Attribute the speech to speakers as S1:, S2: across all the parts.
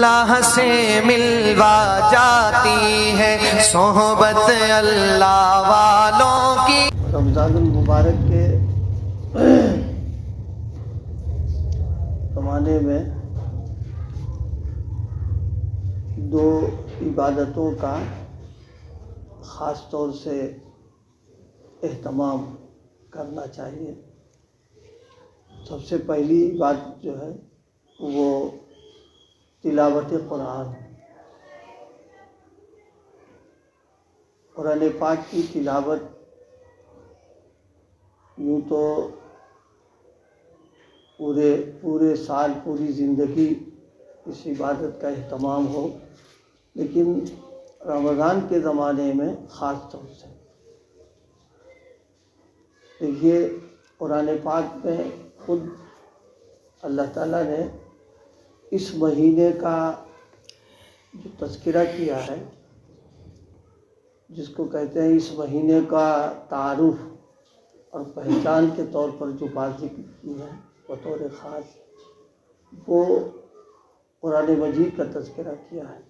S1: اللہ سے ملوا جاتی ہے صحبت اللہ والوں کی۔
S2: رمضان المبارک کے زمانے میں دو عبادتوں کا خاص طور سے اہتمام کرنا چاہیے۔ سب سے پہلی بات جو ہے وہ تلاوت قرآن، قرآن پاک کی تلاوت۔ یوں تو پورے سال پوری زندگی اس عبادت کا اہتمام ہو، لیکن رمضان کے زمانے میں خاص طور سے دیکھیے، قرآن پاک میں خود اللہ تعالیٰ نے اس مہینے کا جو تذکرہ کیا ہے، جس کو کہتے ہیں اس مہینے کا تعارف اور پہچان کے طور پر جو بات ذکر کی ہے بطور خاص، وہ قرآن مجید کا تذکرہ کیا ہے۔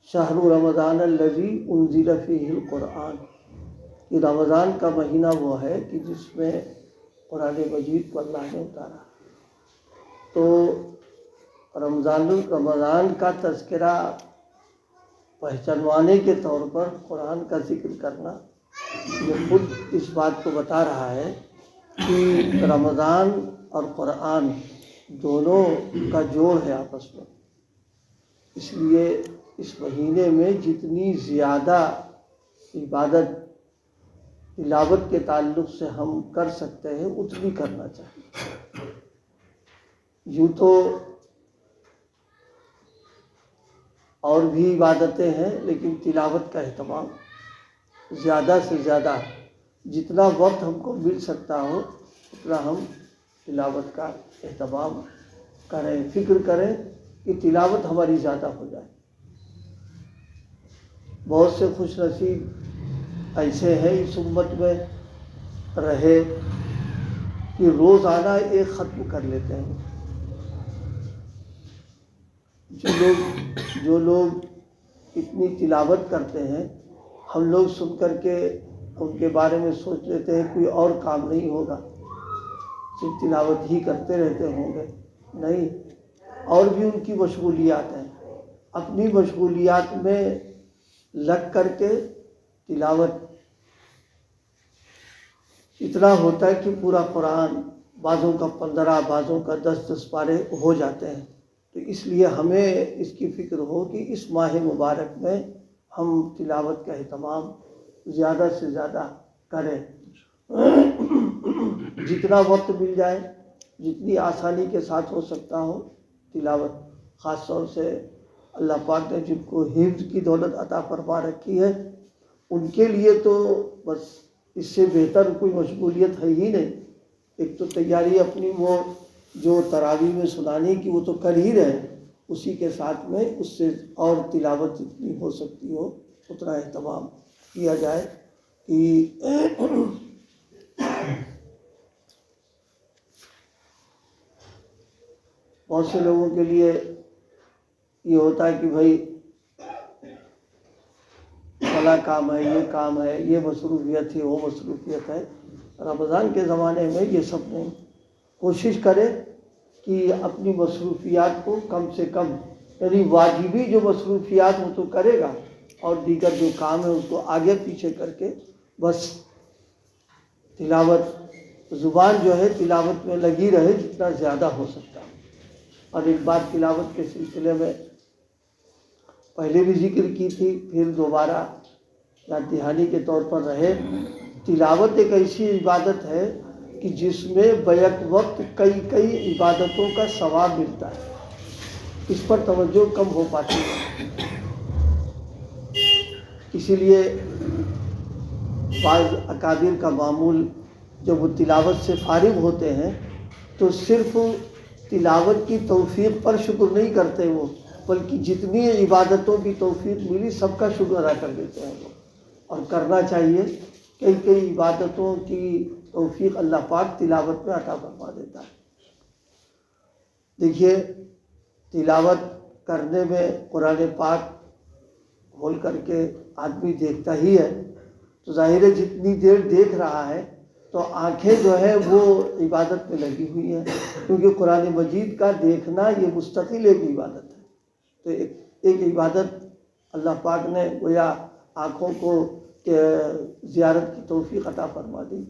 S2: شہر رمضان الذی انزل فیہ القرآن، یہ رمضان کا مہینہ وہ ہے کہ جس میں قرآن مجید کو اللہ نے اتارا۔ تو رمضان کا تذکرہ پہچانوانے کے طور پر قرآن کا ذکر کرنا، یہ خود اس بات کو بتا رہا ہے کہ رمضان اور قرآن دونوں کا جوڑ ہے آپس میں۔ اس لیے اس مہینے میں جتنی زیادہ عبادت تلاوت کے تعلق سے ہم کر سکتے ہیں اتنی کرنا چاہیے۔ یوں تو اور بھی عبادتیں ہیں، لیکن تلاوت کا اہتمام زیادہ سے زیادہ جتنا وقت ہم کو مل سکتا ہو اتنا ہم تلاوت کا اہتمام کریں، فکر کریں کہ تلاوت ہماری زیادہ ہو جائے۔ بہت سے خوش نصیب ایسے ہیں اس امت میں رہے کہ روزانہ ایک ختم کر لیتے ہیں۔ جو لوگ اتنی تلاوت کرتے ہیں، ہم لوگ سن کر کے ان کے بارے میں سوچ لیتے ہیں کوئی اور کام نہیں ہوگا، صرف تلاوت ہی کرتے رہتے ہوں گے۔ نہیں، اور بھی ان کی مشغولیات ہیں۔ اپنی مشغولیات میں لگ کر کے تلاوت اتنا ہوتا ہے کہ پورا قرآن بعضوں کا 15 بعضوں کا 10 پارے ہو جاتے ہیں۔ تو اس لیے ہمیں اس کی فکر ہو کہ اس ماہ مبارک میں ہم تلاوت کا اہتمام زیادہ سے زیادہ کریں۔ جتنا وقت مل جائے، جتنی آسانی کے ساتھ ہو سکتا ہو تلاوت، خاص طور سے اللہ پاک نے جن کو حفظ کی دولت عطا فرما رکھی ہے ان کے لیے تو بس اس سے بہتر کوئی مشغولیت ہے ہی نہیں۔ ایک تو تیاری اپنی وہ جو تراویح میں سنانے کی وہ تو کر ہی رہے، اسی کے ساتھ میں اس سے اور تلاوت جتنی ہو سکتی ہو اتنا اہتمام کیا جائے کہ بہت سے لوگوں کے لیے یہ ہوتا ہے کہ بھائی فلاں کام ہے، یہ کام ہے، یہ مصروفیت ہے، وہ مصروفیت ہے۔ رمضان کے زمانے میں یہ سب نہیں۔ کوشش کرے کہ اپنی مصروفیات کو کم سے کم، یعنی واجبی جو مصروفیات وہ تو کرے گا، اور دیگر جو کام ہے اس کو آگے پیچھے کر کے بس تلاوت، زبان جو ہے تلاوت میں لگی رہے جتنا زیادہ ہو سکتا ہے۔ اور ایک بات تلاوت کے سلسلے میں پہلے بھی ذکر کی تھی، پھر دوبارہ یاد دہانی کے طور پر رہے۔ تلاوت ایک ایسی عبادت ہے کہ جس میں بیک وقت کئی عبادتوں کا ثواب ملتا ہے۔ اس پر توجہ کم ہو پاتی ہے، اسی لیے بعض اکابر کا معمول جب وہ تلاوت سے فارغ ہوتے ہیں تو صرف تلاوت کی توفیق پر شکر نہیں کرتے وہ، بلکہ جتنی عبادتوں کی توفیق ملی سب کا شکر ادا کر دیتے ہیں وہ۔ اور کرنا چاہیے، کئی عبادتوں کی توفیق اللہ پاک تلاوت میں عطا فرما دیتا ہے۔ دیکھیے، تلاوت کرنے میں قرآن پاک کھول کر کے آدمی دیکھتا ہی ہے، تو ظاہر ہے جتنی دیر دیکھ رہا ہے تو آنکھیں جو ہے وہ عبادت میں لگی ہوئی ہیں، کیونکہ قرآن مجید کا دیکھنا یہ مستقل ایک عبادت ہے۔ تو ایک عبادت اللہ پاک نے گویا آنکھوں کو زیارت کی توفیق عطا فرما دی۔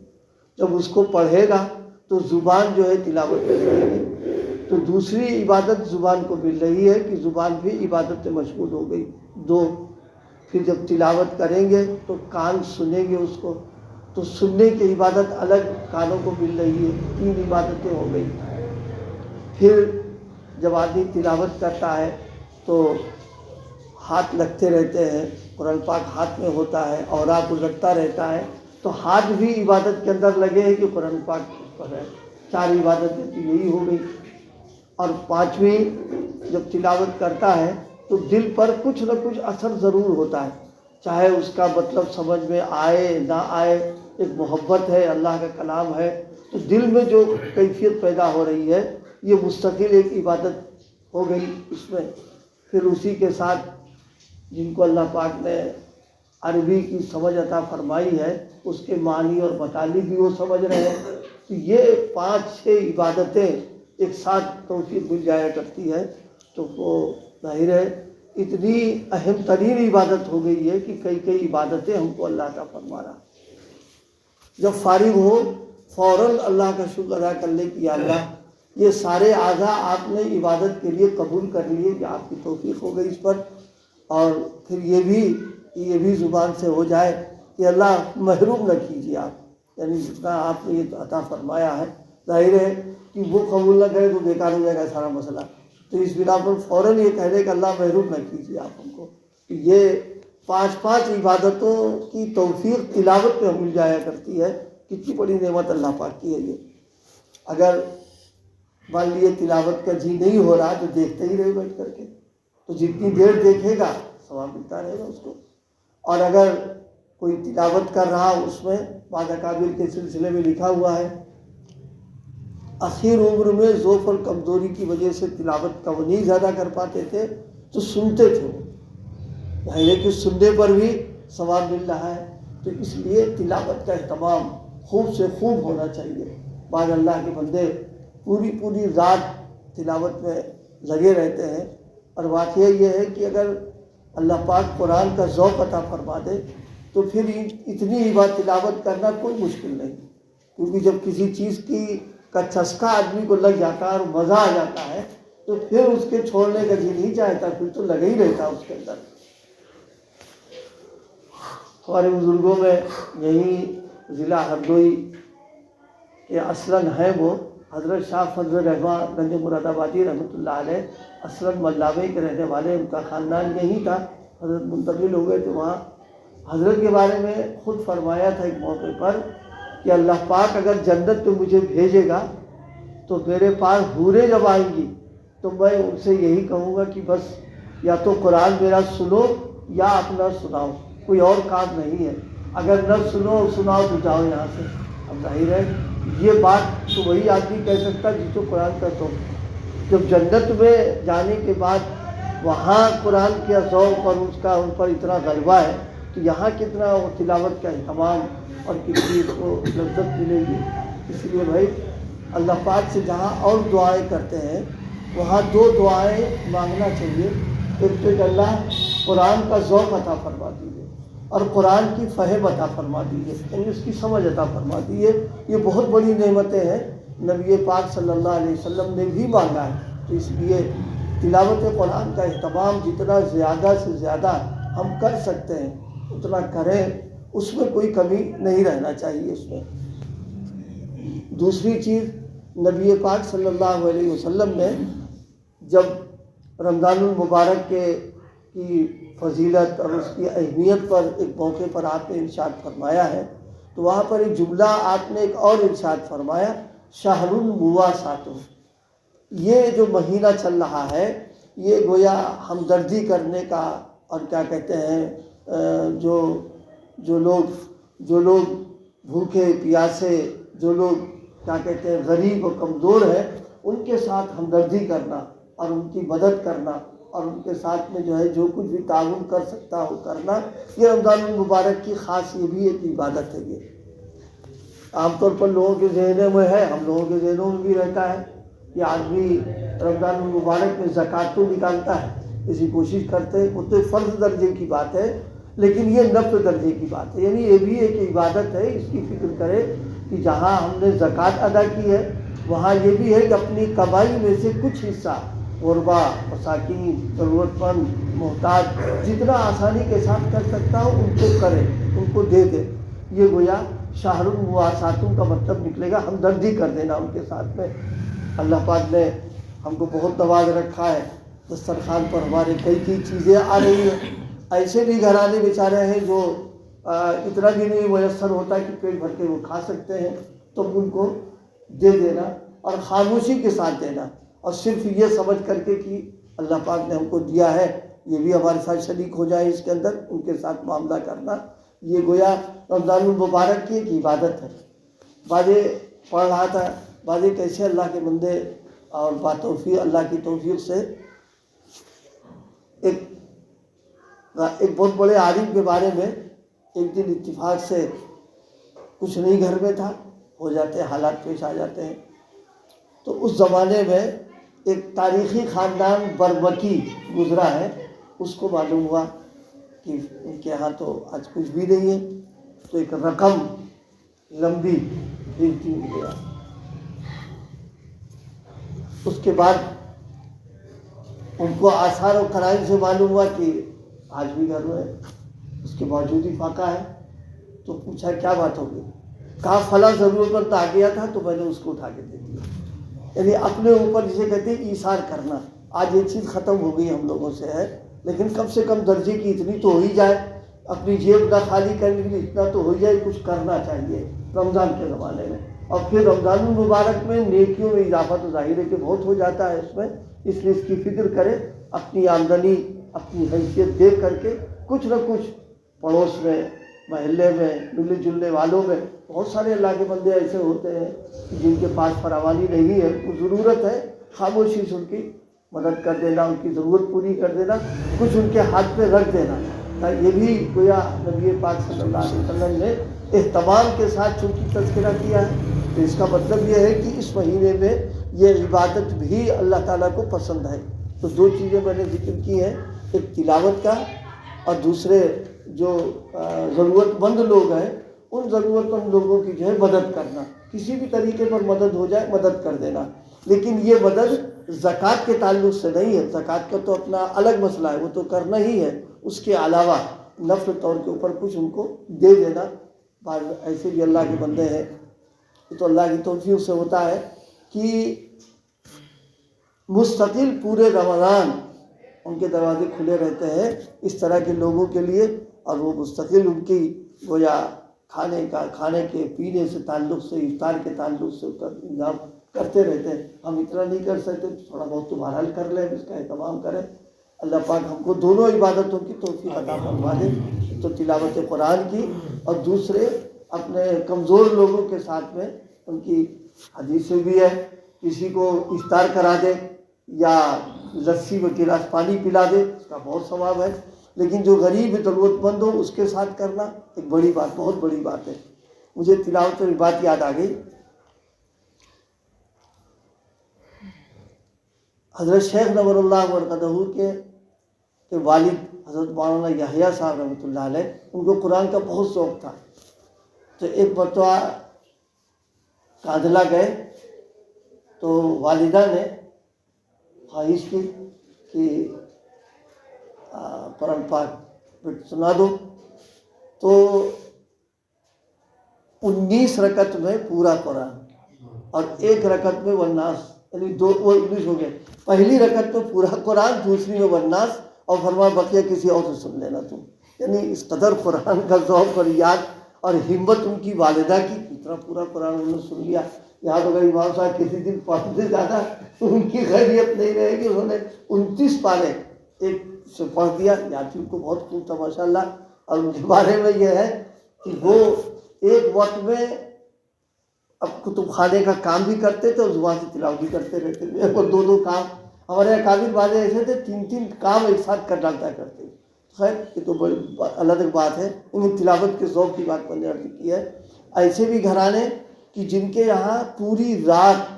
S2: جب اس کو پڑھے گا تو زبان جو ہے تلاوت کرے گی، تو دوسری عبادت زبان کو مل رہی ہے کہ زبان بھی عبادت میں مشغول ہو گئی۔ دو، پھر جب تلاوت کریں گے تو کان سنیں گے اس کو، تو سننے کی عبادت الگ کانوں کو مل رہی ہے، 3 عبادتیں ہو گئی۔ پھر جب آدمی تلاوت کرتا ہے تو ہاتھ لگتے رہتے ہیں، قرآن پاک ہاتھ میں ہوتا ہے، اوراق گزرتا رہتا ہے، تو ہاتھ بھی عبادت کے اندر لگے ہیں کہ قرآن پاک اس پر ہے۔ 4 عبادتیں تو یہی ہو گئی۔ اور 5ویں، جب تلاوت کرتا ہے تو دل پر کچھ نہ کچھ اثر ضرور ہوتا ہے، چاہے اس کا مطلب سمجھ میں آئے نہ آئے، ایک محبت ہے، اللہ کا کلام ہے، تو دل میں جو کیفیت پیدا ہو رہی ہے یہ مستقل ایک عبادت ہو گئی اس میں۔ پھر اسی کے ساتھ جن کو اللہ پاک نے عربی کی سمجھ عطا فرمائی ہے اس کے معنی اور مطالب بھی وہ سمجھ رہے ہیں، تو یہ 5-6 عبادتیں ایک ساتھ توفیق مل جایا کرتی ہے، تو وہ ظاہر ہے اتنی اہم ترین عبادت ہو گئی ہے کہ کئی عبادتیں ہم کو اللہ عطا فرما رہا۔ جب فارغ ہو فوراً اللہ کا شکر ادا کر لے کہ یا اللہ یہ سارے اعضاء آپ نے عبادت کے لیے قبول کر لیے، کہ آپ کی توفیق ہو گئی اس پر، اور پھر یہ بھی زبان سے ہو جائے کہ اللہ محروم نہ کیجیے آپ، یعنی جتنا آپ نے یہ عطا فرمایا ہے، ظاہر ہے کہ وہ قبول نہ کرے تو بیکار ہو جائے گا سارا مسئلہ، تو اس بنا پر فوراً یہ کہہ دے کہ اللہ محروم نہ کیجیے آپ ہم کو، کہ یہ 5 عبادتوں کی توفیق تلاوت پہ مل جایا کرتی ہے۔ کتنی بڑی نعمت اللہ پاک کی ہے یہ۔ اگر مان لیے تلاوت کا جی نہیں ہو رہا تو دیکھتے ہی رہے بیٹھ کر کے، تو جتنی دیر دیکھے گا ثواب ملتا رہے گا اس کو۔ اور اگر کوئی تلاوت کر رہا اس میں بعض اکابر کے سلسلے میں لکھا ہوا ہے اخیر عمر میں ضعف اور کمزوری کی وجہ سے تلاوت کا وہ نہیں زیادہ کر پاتے تھے تو سنتے تھے وہ، یعنی کہ سننے پر بھی ثواب مل رہا ہے۔ تو اس لیے تلاوت کا اہتمام خوب سے خوب ہونا چاہیے۔ بعض اللہ کے بندے پوری رات تلاوت میں لگے رہتے ہیں، اور واقعہ یہ ہے کہ اگر اللہ پاک قرآن کا ذوق عطا فرما دے تو پھر اتنی عبادت تلاوت کرنا کوئی مشکل نہیں، کیونکہ جب کسی چیز کا چسکا آدمی کو لگ جاتا ہے اور مزہ آ جاتا ہے تو پھر اس کے چھوڑنے کا جی نہیں چاہتا، پھر تو لگا ہی رہتا اس کے اندر۔ ہمارے بزرگوں میں یہی ضلع ہردوئی کے اصلاً ہیں وہ حضرت شاہ فضل الرحمٰن گنج مراد آبادی رحمۃ اللہ علیہ، اصلاً ملاوی کے رہنے والے، ان کا خاندان یہی تھا، حضرت منتقل ہو گئے تو وہاں حضرت کے بارے میں خود فرمایا تھا ایک موقع پر کہ اللہ پاک اگر جنت میں مجھے بھیجے گا تو میرے پاس حوریں جب آئیں گی تو میں ان سے یہی کہوں گا کہ بس یا تو قرآن میرا سنو یا اپنا سناؤ، کوئی اور کام نہیں ہے، اگر نہ سناؤ تو جاؤ یہاں سے۔ اب ظاہر ہے یہ بات تو وہی آدمی کہہ سکتا جس کو قرآن کا تو جب جنت میں جانے کے بعد وہاں قرآن کے ذوق اور اس کا ان پر اتنا غلبہ ہے تو یہاں کتنا وہ تلاوت کا اہتمام اور کتنی اس کو لذت ملے گی۔ اس لیے بھائی اللہ پاک سے جہاں اور دعائیں کرتے ہیں وہاں 2 دعائیں مانگنا چاہیے، ایک تو کہ اللہ قرآن کا ذوق عطا فرما دیجیے اور قرآن کی فہم عطا فرما دیجیے، یعنی اس کی سمجھ عطا فرما دیجیے۔ یہ بہت بڑی نعمتیں ہیں، نبی پاک صلی اللہ علیہ وسلم نے بھی مانگا ہے، تو اس لیے تلاوت قرآن کا اہتمام جتنا زیادہ سے زیادہ ہم کر سکتے ہیں اتنا کریں، اس میں کوئی کمی نہیں رہنا چاہیے اس میں۔ دوسری چیز، نبی پاک صلی اللہ علیہ وسلم نے جب رمضان المبارک کی فضیلت اور اس کی اہمیت پر ایک موقع پر آپ نے ارشاد فرمایا ہے، تو وہاں پر ایک جملہ آپ نے ایک اور ارشاد فرمایا، شہر المواسات، یہ جو مہینہ چل رہا ہے یہ گویا ہمدردی کرنے کا، اور کیا کہتے ہیں جو لوگ بھوکے پیاسے، جو لوگ کیا کہتے ہیں غریب و کمزور ہیں، ان کے ساتھ ہمدردی کرنا اور ان کی مدد کرنا اور ان کے ساتھ میں جو ہے جو کچھ بھی تعاون کر سکتا ہو کرنا، یہ رمضان المبارک کی خاص یہ بھی ایک عبادت ہے۔ یہ عام طور پر لوگوں کے ذہنوں میں ہے، ہم لوگوں کے ذہنوں میں بھی رہتا ہے کہ آدمی رمضان المبارک میں زکوٰۃ تو نکالتا ہے، اسی کوشش کرتے ہیں، وہ تو فرض درجے کی بات ہے، لیکن یہ نفل درجے کی بات ہے، یعنی یہ بھی ایک عبادت ہے۔ اس کی فکر کرے کہ جہاں ہم نے زکوٰۃ ادا کی ہے وہاں یہ بھی ہے کہ اپنی کمائی میں سے کچھ حصہ غربا، مساکین، ضرورت مند، محتاج، جتنا آسانی کے ساتھ کر سکتا ہو ان کو کرے، ان کو دے دے۔ یہ گویا شہر المواساتوں کا مطلب نکلے گا، ہمدردی کر دینا ان کے ساتھ میں۔ اللہ پاک نے ہم کو بہت نواز رکھا ہے، دسترخوان پر ہمارے کئی چیزیں آ رہی ہیں۔ ایسے بھی گھرانے بیچارے ہیں جو اتنا بھی نہیں میسر ہوتا کہ پیٹ بھر کے وہ کھا سکتے ہیں، تو ان کو دے دینا اور خاموشی کے ساتھ دینا، اور صرف یہ سمجھ کر کے کہ اللہ پاک نے ہم کو دیا ہے، یہ بھی ہمارے ساتھ شریک ہو جائے اس کے اندر، ان کے ساتھ معاملہ کرنا، یہ گویا رمضان المبارک کی ایک عبادت ہے۔ بعضے پڑھ رہا تھا، بعضے کیسے اللہ کے بندے اور توفیق، اللہ کی توفیق سے ایک بہت بڑے عالم کے بارے میں ایک دن اتفاق سے کچھ نہیں گھر میں تھا، ہو جاتے حالات پیش آ جاتے ہیں، تو اس زمانے میں ایک تاریخی خاندان برمکی گزرا ہے، اس کو معلوم ہوا کہ ان کے ہاں تو آج کچھ بھی نہیں ہے، تو ایک رقم لمبی بھیجتی ہوئی گیا۔ اس کے بعد ان کو آثار و قرائن سے معلوم ہوا کہ آج بھی گھر میں اس کے باوجود ہی فاقہ ہے، تو پوچھا کیا بات ہوگی؟ کہا فلاں ضرورت مند آ گیا تھا تو میں نے اس کو اٹھا کے دے دیا۔ یعنی اپنے اوپر جسے کہتے ہیں ایثار کرنا۔ آج یہ چیز ختم ہو گئی ہم لوگوں سے ہے، لیکن کم سے کم درجے کی اتنی تو ہو ہی جائے، اپنی جیب نہ خالی کرنے کے لیے اتنا تو ہو جائے، کچھ کرنا چاہیے رمضان کے زمانے میں۔ اور پھر رمضان المبارک میں نیکیوں میں اضافہ تو ظاہر ہے کہ بہت ہو جاتا ہے اس میں، اس لیے اس کی فکر کرے، اپنی آمدنی، اپنی حیثیت دیکھ کر کے کچھ نہ کچھ پڑوس میں، محلے میں، ملنے جلنے والوں میں بہت سارے اللہ کے بندے ایسے ہوتے ہیں جن کے پاس فراوانی نہیں ہے، کو ضرورت ہے، خاموشی سے ان کی مدد کر دینا، ان کی ضرورت پوری کر دینا، کچھ ان کے ہاتھ پہ رکھ دینا۔ یہ بھی گویا نبی پاک صلی اللہ علیہ وسلم نے اہتمام کے ساتھ چونکہ تذکرہ کیا ہے، تو اس کا مطلب یہ ہے کہ اس مہینے میں یہ عبادت بھی اللہ تعالیٰ کو پسند ہے۔ تو دو چیزیں میں نے ذکر کی ہیں، ایک تلاوت کا، اور دوسرے جو ضرورت مند لوگ ہیں ان ضرورت مند لوگوں کی جو ہے مدد کرنا، کسی بھی طریقے پر مدد ہو جائے مدد کر دینا۔ لیکن یہ مدد زکوٰۃ کے تعلق سے نہیں ہے، زکوٰۃ کا تو اپنا الگ مسئلہ ہے، وہ تو کرنا ہی ہے، اس کے علاوہ نفل طور کے اوپر کچھ ان کو دے دینا۔ بعض ایسے بھی اللہ کے بندے ہیں، یہ تو اللہ کی توفیق سے ہوتا ہے کہ مستقل پورے رمضان ان کے دروازے کھلے رہتے ہیں اس طرح کے لوگوں کے لیے، اور وہ مستقل ان کی گویا کھانے کے پینے سے تعلق سے، افطار کے تعلق سے انتظام کرتے رہتے ہیں۔ ہم اتنا نہیں کر سکتے، تھوڑا بہت تو بہرحال کر لیں، اس کا اہتمام کریں۔ اللہ پاک ہم کو دونوں عبادتوں کی توفیق عطا فرما دے، تو تلاوت قرآن کی، اور دوسرے اپنے کمزور لوگوں کے ساتھ میں ان کی حدیثیں بھی ہے، کسی کو افطار کرا دے یا لسی و گلاس پانی پلا دے، اس کا بہت ثواب ہے، لیکن جو غریب ضرورت مند ہو اس کے ساتھ کرنا ایک بڑی بات، بہت بڑی بات ہے۔ مجھے تلاوت کی بات یاد آ گئی، حضرت شیخ نور اللہ مرقدہ کے والد حضرت مولانا یحییٰ صاحب رحمۃ اللہ علیہ، ان کو قرآن کا بہت شوق تھا، تو ایک مرتبہ کاندھلا گئے تو والدہ نے خواہش کی کہ قرآن پاک سنا دو، تو 19 رکعت میں پورا قرآن، اور ایک رکعت میں والناس، یعنی وہ 19 ہو گئے، پہلی رکعت میں پورا قرآن، دوسری میں والناس، اور فرمایا بقیہ کسی اور سے سن لینا تم۔ یعنی اس قدر قرآن کا ذوق اور یاد اور ہمت ان کی والدہ کی، اتنا پورا قرآن انہوں نے سن لیا۔ یاد ہوگا امام صاحب کسی دن پڑھتے زیادہ ان کی خیریت نہیں رہے گی، انہوں نے 29 پارے ایک سے پڑھ دیا، یاد ان کو بہت خوب تھا ماشاء اللہ۔ اور ان کے بارے میں یہ ہے کہ وہ ایک وقت میں اب کتب خانے کا کام بھی کرتے تھے اور زبان سے تلاوت بھی کرتے رہتے تھے، وہ دو کام ہمارے یہاں کابل والے ایسے تھے 3 کام ایک ساتھ کر ڈالتا کرتے. خیر یہ تو بڑی الگ بات ہے. انہیں تلاوت کے ذوق کی بات میں نے عرض کی ہے. ایسے بھی گھرانے کہ جن کے یہاں پوری رات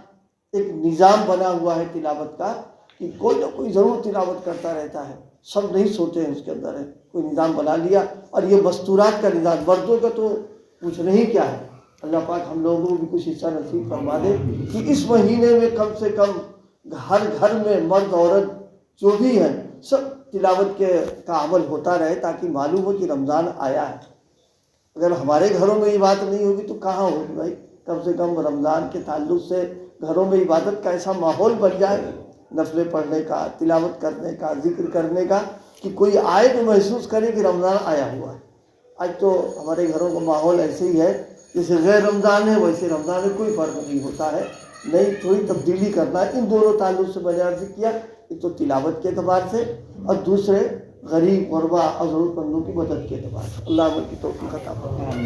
S2: ایک نظام بنا ہوا ہے تلاوت کا کہ کوئی نہ کوئی ضرور تلاوت کرتا رہتا ہے. سب نہیں سوتے ہیں اس کے اندر ہے. کوئی نظام بنا لیا. اور یہ مستورات کا نظام مردوں کا تو پوچھنا ہی کیا ہے. اللہ پاک ہم لوگوں کو بھی کچھ حصہ نصیب فرما دے کہ اس مہینے میں کم سے کم ہر گھر میں مرد عورت جو بھی ہیں سب تلاوت کا عمل ہوتا رہے تاکہ معلوم ہو کہ رمضان آیا ہے. اگر ہمارے گھروں میں یہ بات نہیں ہوگی تو کہاں ہوگی بھائی. کم سے کم رمضان کے تعلق سے گھروں میں عبادت کا ایسا ماحول بن جائے نفلیں پڑھنے کا, تلاوت کرنے کا, ذکر کرنے کا کہ کوئی آئے تو محسوس کرے کہ رمضان آیا ہوا ہے. آج تو ہمارے گھروں کا ماحول ایسے ہی ہے جیسے غیر رمضان ہے ویسے رمضان میں کوئی فرق نہیں ہوتا ہے. نہیں تھوڑی تبدیلی کرنا ہے. ان دونوں تعلق سے میں نے عرض کیا. ایک تو تلاوت کے اعتبار سے اور دوسرے غریب غربا اور ضرورت مندوں کی مدد کے اعتبار سے. اللہ عمل کی توفیق عطا فرمائے.